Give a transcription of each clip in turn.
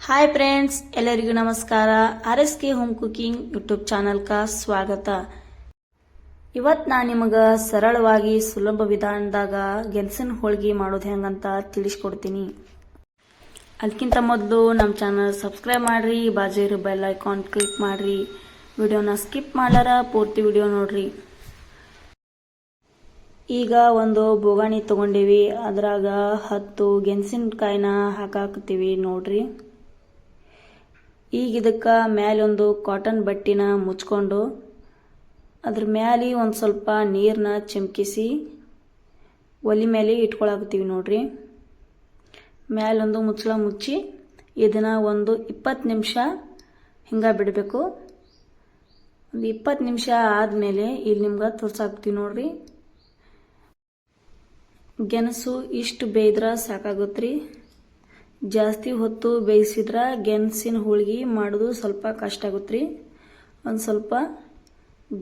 Hi friends, ಎಲ್ಲರಿಗೂ ನಮಸ್ಕಾರ. RSK home cooking YouTube ಚಾನಲ್ಕ ಸ್ವಾಗತ. ಇವತ್ತು ನಾನು ನಿಮಗೆ ಸರಳವಾಗಿ ಸುಲಭ ವಿಧಾನದಾಗ ಗೆಣಸಿನ ಹೋಳಿಗೆ ಮಾಡೋದು ಹೆಂಗಂತ ತಿಳಿಸ್ಕೊಡ್ತೀನಿ. ಅದಕ್ಕಿಂತ ಮೊದಲು ನಮ್ಮ ಚಾನಲ್ ಸಬ್ಸ್ಕ್ರೈಬ್ ಮಾಡ್ರಿ, ಬಾಜು ಇರೋ ಬೆಲ್ ಐಕಾನ್ ಕ್ಲಿಕ್ ಮಾಡ್ರಿ, ವಿಡಿಯೋನ ಸ್ಕಿಪ್ ಮಾಡ್ಲಾರ ಪೂರ್ತಿ ವಿಡಿಯೋ ನೋಡ್ರಿ. ಈಗ ಒಂದು ಬೋಗಾಣಿ ತಗೊಂಡೀವಿ, ಅದ್ರಾಗ 10 ಗೆಣಸಿನಕಾಯಿನ ಹಾಕಾಕತ್ತೀವಿ ನೋಡ್ರಿ. ಈಗ ಇದಕ್ಕೆ ಮ್ಯಾಲೆ ಒಂದು ಕಾಟನ್ ಬಟ್ಟಿನ ಮುಚ್ಕೊಂಡು ಅದ್ರ ಮ್ಯಾಲೆ ಒಂದು ಸ್ವಲ್ಪ ನೀರನ್ನ ಚಿಮ್ಕಿಸಿ ಒಲಿ ಮೇಲೆ ಇಟ್ಕೊಳಕತ್ತೀವಿ ನೋಡ್ರಿ. ಮ್ಯಾಲೊಂದು ಮುಚ್ಚಳ ಮುಚ್ಚಿ ಇದನ್ನು ಒಂದು 20 ನಿಮಿಷ ಹಿಂಗೆ ಬಿಡಬೇಕು. ಒಂದು 20 ನಿಮಿಷ ಆದಮೇಲೆ ಇಲ್ಲಿ ನಿಮ್ಗೆ ತೋರ್ಸಾಕ್ತೀವಿ ನೋಡ್ರಿ. ಗೆಣಸು ಇಷ್ಟು ಬೇಯ್ದ್ರೆ ಸಾಕಾಗುತ್ತ್ರಿ. ಜಾಸ್ತಿ ಹೊತ್ತು ಬೇಯಿಸಿದ್ರೆ ಗೆಣಸಿನ ಹೋಳಿಗೆ ಮಾಡೋದು ಸ್ವಲ್ಪ ಕಷ್ಟ ಆಗುತ್ತ್ರಿ. ಒಂದು ಸ್ವಲ್ಪ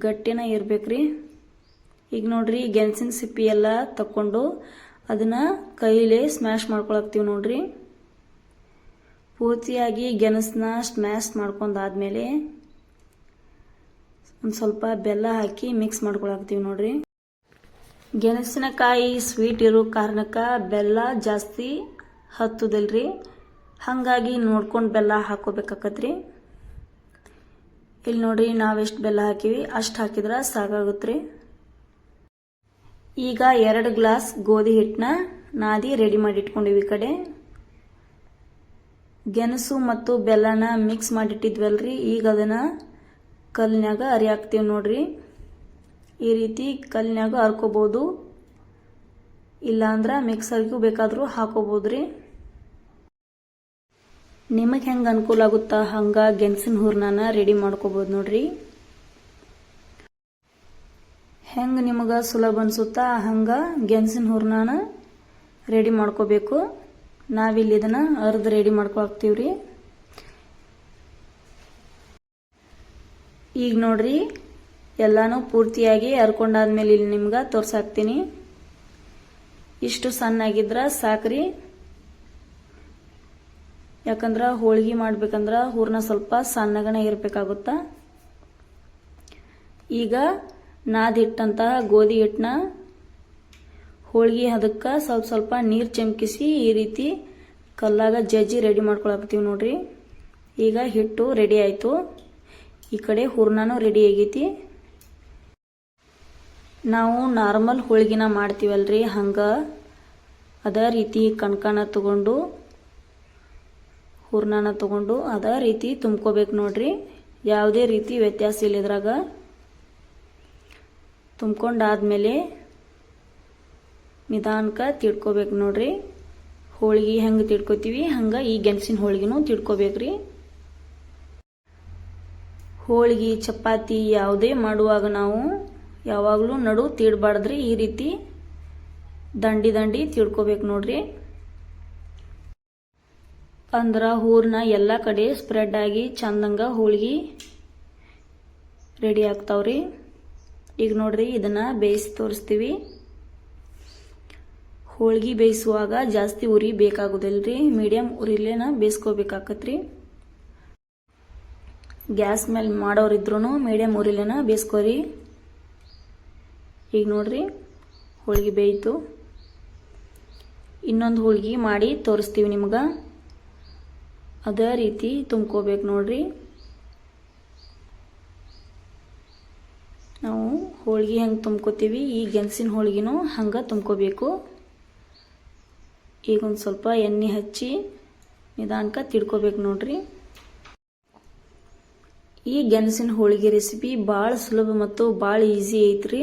ಗಟ್ಟಿನ ಇರ್ಬೇಕ್ರಿ. ಈಗ ನೋಡ್ರಿ, ಗೆಣಸಿನ ಸಿಪ್ಪಿ ಎಲ್ಲ ತಕ್ಕೊಂಡು ಅದನ್ನ ಕೈಲೇ ಸ್ಮ್ಯಾಶ್ ಮಾಡ್ಕೊಳಕ್ತೀವಿ ನೋಡ್ರಿ. ಪೂರ್ತಿಯಾಗಿ ಗೆಣಸನ್ನ ಸ್ಮ್ಯಾಶ್ ಮಾಡ್ಕೊಂಡಾದ್ಮೇಲೆ ಒಂದು ಸ್ವಲ್ಪ ಬೆಲ್ಲ ಹಾಕಿ ಮಿಕ್ಸ್ ಮಾಡ್ಕೊಳಕ್ತೀವಿ ನೋಡ್ರಿ. ಗೆಣಸಿನಕಾಯಿ ಸ್ವೀಟ್ ಇರೋ ಕಾರಣಕ್ಕೆ ಬೆಲ್ಲ ಜಾಸ್ತಿ ಹತ್ತುದಿಲ್ರಿ, ಹಾಗಾಗಿ ನೋಡ್ಕೊಂಡು ಬೆಲ್ಲ ಹಾಕೋಬೇಕಾಕತ್ರಿ. ಇಲ್ಲಿ ನೋಡ್ರಿ, ನಾವೆಷ್ಟು ಬೆಲ್ಲ ಹಾಕಿವಿ ಅಷ್ಟು ಹಾಕಿದ್ರೆ ಸಾಕಾಗುತ್ತ್ರಿ. ಈಗ 2 ಗ್ಲಾಸ್ ಗೋಧಿ ಹಿಟ್ಟನ್ನ ನಾದಿ ರೆಡಿ ಮಾಡಿ ಇಟ್ಕೊಂಡಿವಿ. ಈ ಕಡೆ ಗೆಣಸು ಮತ್ತು ಬೆಲ್ಲನ ಮಿಕ್ಸ್ ಮಾಡಿಟ್ಟಿದ್ವಲ್ರಿ, ಈಗ ಅದನ್ನ ಕಲ್ಲಿನಾಗ ಅರಿಯಾಕ್ತೀವಿ ನೋಡ್ರಿ. ಈ ರೀತಿ ಕಲ್ಲಿನಾಗ ಹರ್ಕೋಬಹುದು, ಇಲ್ಲಾಂದ್ರೆ ಮಿಕ್ಸರ್ಗೂ ಬೇಕಾದ್ರೂ ಹಾಕೋಬಹುದ್ರಿ. ನಿಮಗೆ ಹೆಂಗೆ ಅನುಕೂಲ ಆಗುತ್ತಾ ಹಂಗ ಗೆಣಸಿನ ಹೂರ್ಣನ ರೆಡಿ ಮಾಡ್ಕೋಬಹುದು ನೋಡ್ರಿ. ಹೆಂಗೆ ನಿಮಗೆ ಸುಲಭ ಅನ್ಸುತ್ತಾ ಹಂಗ ಗೆಣಸಿನ ಹೂರ್ಣನ ರೆಡಿ ಮಾಡ್ಕೋಬೇಕು. ನಾವಿಲ್ಲಿ ಇದನ್ನ ಅರ್ಧ ರೆಡಿ ಮಾಡ್ಕೊಳ್ತೀವ್ರಿ. ಈಗ ನೋಡ್ರಿ, ಎಲ್ಲಾನು ಪೂರ್ತಿಯಾಗಿ ಹರ್ಕೊಂಡಾದ್ಮೇಲೆ ಇಲ್ಲಿ ನಿಮ್ಗೆ ತೋರ್ಸಾಕ್ತೀನಿ. ಇಷ್ಟು ಸಣ್ಣಾಗಿದ್ರ ಸಾಕ್ರಿ, ಯಾಕಂದ್ರೆ ಹೋಳಿಗೆ ಮಾಡ್ಬೇಕಂದ್ರೆ ಹೂರ್ಣ ಸ್ವಲ್ಪ ಸಣ್ಣಗನೆ ಇರಬೇಕಾಗುತ್ತಾ. ಈಗ ನಾದಿಟ್ಟಂತಹ ಗೋಧಿ ಹಿಟ್ಟನ್ನ ಹೋಳಿಗೆ ಅದಕ್ಕೆ ಸ್ವಲ್ಪ ನೀರು ಚಿಮ್ಕಿಸಿ ಈ ರೀತಿ ಕಲ್ಲಾಗ ಜಜ್ಜಿ ರೆಡಿ ಮಾಡ್ಕೊಳಕ್ತೀವಿ ನೋಡ್ರಿ. ಈಗ ಹಿಟ್ಟು ರೆಡಿ ಆಯ್ತು, ಈ ಕಡೆ ಹೂರ್ಣನೂ ರೆಡಿ ಆಗೈತಿ. ನಾವು ನಾರ್ಮಲ್ ಹೋಳಿಗೆನ ಮಾಡ್ತೀವಲ್ರಿ, ಹಂಗ ಅದೇ ರೀತಿ ಕಣ್ಕಣ ತಗೊಂಡು ಹೂರ್ಣನ ತಗೊಂಡು ಅದೇ ರೀತಿ ತುಂಬ್ಕೋಬೇಕು ನೋಡ್ರಿ. ಯಾವುದೇ ರೀತಿ ವ್ಯತ್ಯಾಸ ಇಲ್ಲ ಇದ್ರಾಗ. ತುಂಬ್ಕೊಂಡಾದ್ಮೇಲೆ ನಿಧಾನಕ್ಕೆ ತಿಡ್ಕೋಬೇಕು ನೋಡ್ರಿ. ಹೋಳಿಗೆ ಹೆಂಗೆ ತಿಡ್ಕೋತೀವಿ ಹಂಗೆ ಈ ಗೆಣಸಿನ ಹೋಳಿಗೆನೂ ತಿಡ್ಕೋಬೇಕ್ರಿ. ಹೋಳಿಗೆ ಚಪಾತಿ ಯಾವುದೇ ಮಾಡುವಾಗ ನಾವು ಯಾವಾಗಲೂ ನಡು ತೀಡಬಾರ್ದ್ರಿ. ಈ ರೀತಿ ದಂಡಿ ತಿಡ್ಕೋಬೇಕು ನೋಡ್ರಿ. ಅಂದ್ರೆ ಹೂರ್ಣ ಎಲ್ಲ ಕಡೆ ಸ್ಪ್ರೆಡ್ ಆಗಿ ಚಂದಂಗ ಹೋಳಿಗೆ ರೆಡಿ ಆಗ್ತಾವ್ರಿ. ಈಗ ನೋಡ್ರಿ, ಇದನ್ನ ಬೇಯಿಸಿ ತೋರಿಸ್ತೀವಿ. ಹೋಳಿಗೆ ಬೇಯಿಸುವಾಗ ಜಾಸ್ತಿ ಉರಿ ಬೇಕಾಗುದಿಲ್ರಿ, ಮೀಡಿಯಂ ಉರಿಲೇನ ಬೇಯಿಸ್ಕೋಬೇಕಾಕತ್ರಿ. ಗ್ಯಾಸ್ ಮೇಲೆ ಮಾಡೋರಿದ್ರು ಮೀಡಿಯಂ ಉರಿಲೇನ ಬೇಯಿಸ್ಕೋರಿ. ಈಗ ನೋಡ್ರಿ, ಹೋಳಿಗೆ ಬೇಯಿತು. ಇನ್ನೊಂದು ಹೋಳಿಗೆ ಮಾಡಿ ತೋರಿಸ್ತೀವಿ ನಿಮ್ಗೆ. ಅದೇ ರೀತಿ ತುಂಬ್ಕೋಬೇಕು ನೋಡ್ರಿ. ನಾವು ಹೋಳಿಗೆ ಹೆಂಗೆ ತುಂಬ್ಕೋತೀವಿ ಈ ಗೆಣಸಿನ ಹೋಳಿಗೆನೂ ಹಂಗೆ ತುಂಬ್ಕೋಬೇಕು. ಈಗ ಒಂದು ಸ್ವಲ್ಪ ಎಣ್ಣೆ ಹಚ್ಚಿ ನಿಧಾನಕ್ಕೆ ತಿಡ್ಕೋಬೇಕು ನೋಡ್ರಿ. ಈ ಗೆಣಸಿನ ಹೋಳಿಗೆ ರೆಸಿಪಿ ಭಾಳ ಸುಲಭ ಮತ್ತು ಭಾಳ ಈಸಿ ಐತ್ರಿ.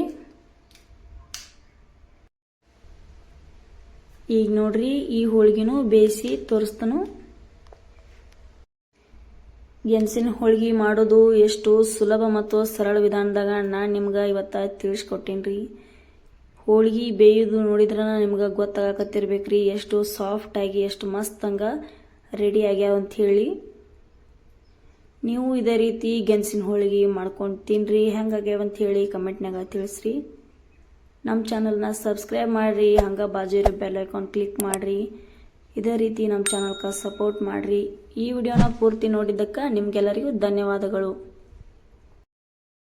ಈಗ ನೋಡ್ರಿ, ಈ ಹೋಳಿಗೆನೂ ಬೇಯಿಸಿ ತೋರಿಸ್ತಾನು. ಗೆಣಸಿನ ಹೋಳಿಗೆ ಮಾಡೋದು ಎಷ್ಟು ಸುಲಭ ಮತ್ತು ಸರಳ ವಿಧಾನದಾಗ ನಾನು ನಿಮ್ಗೆ ಇವತ್ತು ತಿಳಿಸ್ಕೊಟ್ಟೇನ್ರಿ. ಹೋಳಿಗೆ ಬೇಯೋದು ನೋಡಿದ್ರೆ ನಿಮ್ಗೆ ಗೊತ್ತಾಗತ್ತಿರ್ಬೇಕ್ರಿ ಎಷ್ಟು ಸಾಫ್ಟ್ ಆಗಿ ಎಷ್ಟು ಮಸ್ತ್ ಹಂಗ ರೆಡಿ ಆಗ್ಯಾವ ಅಂತ ಹೇಳಿ. ನೀವು ಇದೇ ರೀತಿ ಗೆಣಸಿನ ಹೋಳಿಗೆ ಮಾಡ್ಕೊಂಡು ತಿನ್ರಿ, ಹೆಂಗಾಗ್ಯಾವ ಅಂತ ಹೇಳಿ ಕಮೆಂಟ್ನಾಗ ತಿಳಿಸ್ರಿ. ನಮ್ಮ ಚಾನಲ್ನ ಸಬ್ಸ್ಕ್ರೈಬ್ ಮಾಡ್ರಿ, ಹಂಗೆ ಬಾಜು ಇರೋ ಬೆಲ್ ಐಕಾನ್ ಕ್ಲಿಕ್ ಮಾಡ್ರಿ. ಇದೇ ರೀತಿ ನಮ್ಮ ಚಾನಲ್ಗೆ ಸಪೋರ್ಟ್ ಮಾಡಿರಿ. ಈ ವಿಡಿಯೋನ ಪೂರ್ತಿ ನೋಡಿದ್ದಕ್ಕೆ ನಿಮಗೆಲ್ಲರಿಗೂ ಧನ್ಯವಾದಗಳು.